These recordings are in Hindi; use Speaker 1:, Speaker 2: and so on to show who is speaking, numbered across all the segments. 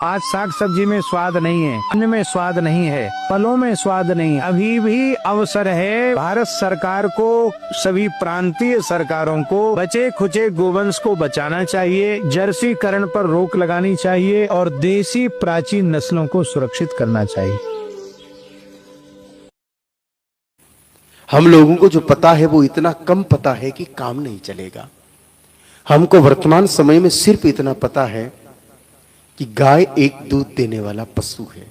Speaker 1: आज साग सब्जी में स्वाद नहीं है, अन्न में स्वाद नहीं है, फलों में स्वाद नहीं। अभी भी अवसर है भारत सरकार को, सभी प्रांतीय सरकारों को बचे खुचे गोवंश को बचाना चाहिए, जर्सीकरण पर रोक लगानी चाहिए और देसी प्राचीन नस्लों को सुरक्षित करना चाहिए।
Speaker 2: हम लोगों को जो पता है वो इतना कम पता है कि काम नहीं चलेगा। हमको वर्तमान समय में सिर्फ इतना पता है कि गाय एक दूध देने वाला पशु है।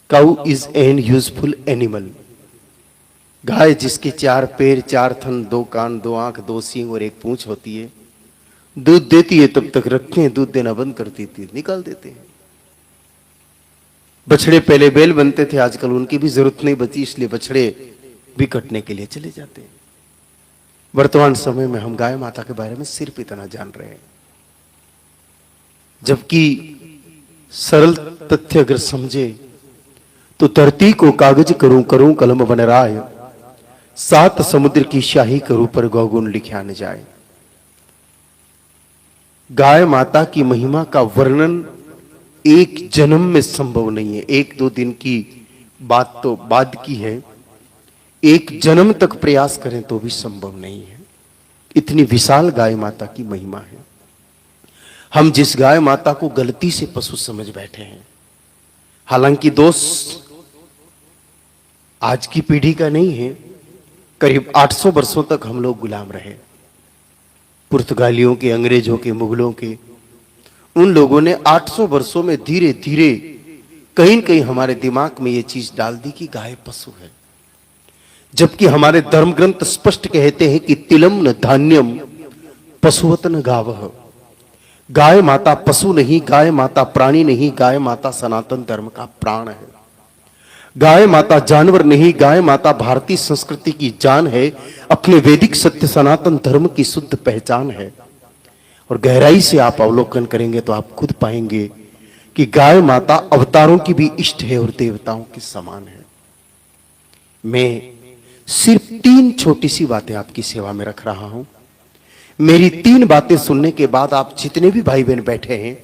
Speaker 2: Cow is an useful animal. गाय जिसके 4 पैर, 4 थन, 2 कान, 2 आंख, 2 सींग और 1 पूंछ होती है, दूध देती है तब तक रखते हैं, दूध देना बंद कर देती है, निकाल देते हैं। बछड़े पहले बैल बनते थे, आजकल उनकी भी जरूरत नहीं बची, इसलिए बछड़े भी कटने के लिए चले जाते हैं। वर्तमान समय में हम गाय माता के बारे में सिर्फ इतना जान रहे हैं, जबकि सरल तथ्य अगर समझे तो धरती को कागज करूं करूं कलम बन राय, 7 समुद्र की शाही करूं पर गौगुण लिखा न जाए। गाय माता की महिमा का वर्णन एक जन्म में संभव नहीं है। 1-2 दिन की बात तो बाद की है, एक जन्म तक प्रयास करें तो भी संभव नहीं है। इतनी विशाल गाय माता की महिमा है। हम जिस गाय माता को गलती से पशु समझ बैठे हैं, हालांकि दोष आज की पीढ़ी का नहीं है। करीब 800 वर्षों तक हम लोग गुलाम रहे, पुर्तगालियों के, अंग्रेजों के, मुगलों के। उन लोगों ने 800 वर्षों में धीरे धीरे कहीं न कहीं हमारे दिमाग में यह चीज डाल दी कि गाय पशु है, जबकि हमारे धर्म ग्रंथ स्पष्ट कहते हैं कि तिलम न धान्यम पशुवत न गावः। गाय माता पशु नहीं, गाय माता प्राणी नहीं, गाय माता सनातन धर्म का प्राण है। गाय माता जानवर नहीं, गाय माता भारतीय संस्कृति की जान है, अपने वैदिक सत्य सनातन धर्म की शुद्ध पहचान है। और गहराई से आप अवलोकन करेंगे तो आप खुद पाएंगे कि गाय माता अवतारों की भी इष्ट है और देवताओं के समान है। मैं सिर्फ 3 छोटी सी बातें आपकी सेवा में रख रहा हूं। मेरी 3 बातें सुनने के बाद आप जितने भी भाई बहन बैठे हैं,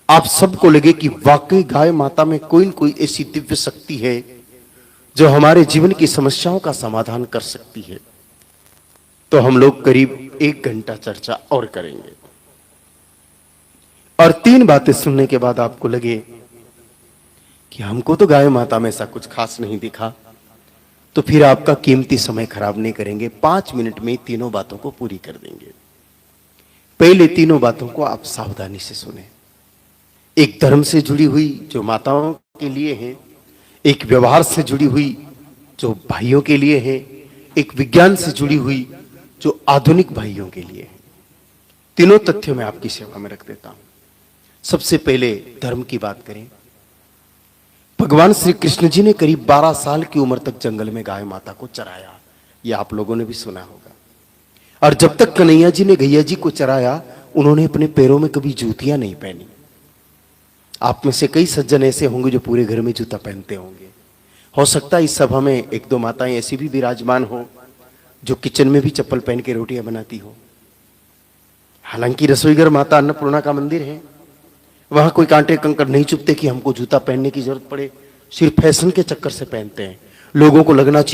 Speaker 2: आप सबको लगे कि वाकई गाय माता में कोई न कोई ऐसी दिव्य शक्ति है जो हमारे जीवन की समस्याओं का समाधान कर सकती है, तो हम लोग करीब 1 घंटा चर्चा और करेंगे। और 3 बातें सुनने के बाद आपको लगे कि हमको तो गाय माता में ऐसा कुछ खास नहीं दिखा, तो फिर आपका कीमती समय खराब नहीं करेंगे। 5 मिनट में तीनों बातों को पूरी कर देंगे। पहले तीनों बातों को आप सावधानी से सुने। एक धर्म से जुड़ी हुई जो माताओं के लिए है, एक व्यवहार से जुड़ी हुई जो भाइयों के लिए है, एक विज्ञान से जुड़ी हुई जो आधुनिक भाइयों के लिए है। तीनों तथ्यों में आपकी सेवा में रख देता हूं। सबसे पहले धर्म की बात करें। भगवान श्री कृष्ण जी ने करीब 12 साल की उम्र तक जंगल में गाय माता को चराया, यह आप लोगों ने भी सुना होगा। और जब तक कन्हैया जी ने गैया जी को चराया, उन्होंने अपने पैरों में कभी जूतियां नहीं पहनी। आप में से कई सज्जन ऐसे होंगे जो पूरे घर में जूता पहनते होंगे। हो सकता है इस सभा में 1-2 माताएं ऐसी भी विराजमान हो जो किचन में भी चप्पल पहन के रोटियां बनाती हो। हालांकि रसोईघर माता अन्नपूर्णा का मंदिर है, वहां कोई कांटे कंकड़ नहीं चुभते कि हमको जूता पहनने की जरूरत पड़े। सिर्फ फैशन के चक्कर से पहनते हैं। लोगों को लगना चाहिए